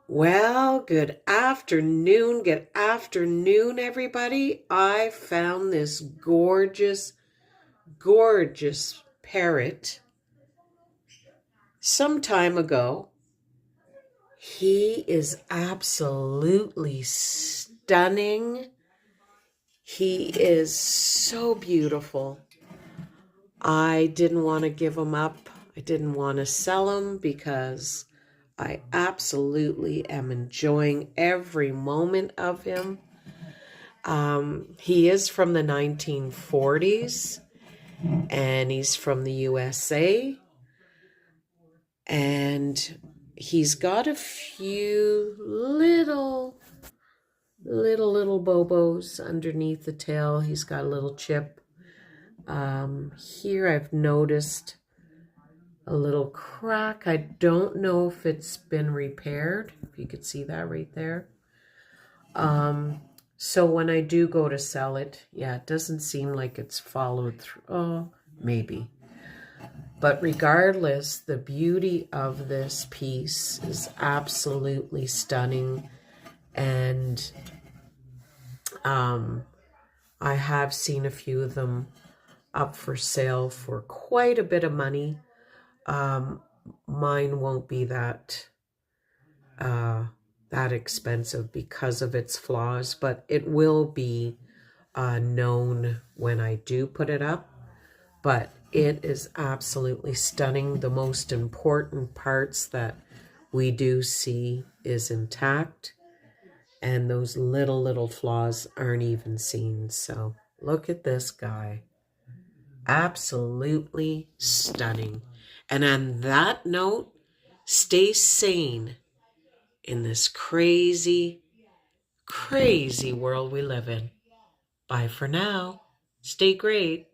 Well, good afternoon, everybody. I found this gorgeous, gorgeous parrot some time ago. He is absolutely stunning. He is so beautiful. I didn't want to give him up. I didn't want to sell him because I absolutely am enjoying every moment of him. He is from the 1940's and he's from the USA. And he's got a few little bobos underneath the tail. He's got a little chip. Here I've noticed a little crack. I don't know if it's been repaired. If you could see that right there. So when I do go to sell it, yeah, it doesn't seem like it's followed through. Oh, maybe. But regardless, the beauty of this piece is absolutely stunning. And I have seen a few of them up for sale for quite a bit of money. Mine won't be that expensive because of its flaws, but it will be known when I do put it up. But it is absolutely stunning. The most important parts that we do see is intact, and those little flaws aren't even seen. So look at this guy. Absolutely stunning. And on that note, stay sane in this crazy, crazy world we live in. Bye for now. Stay great.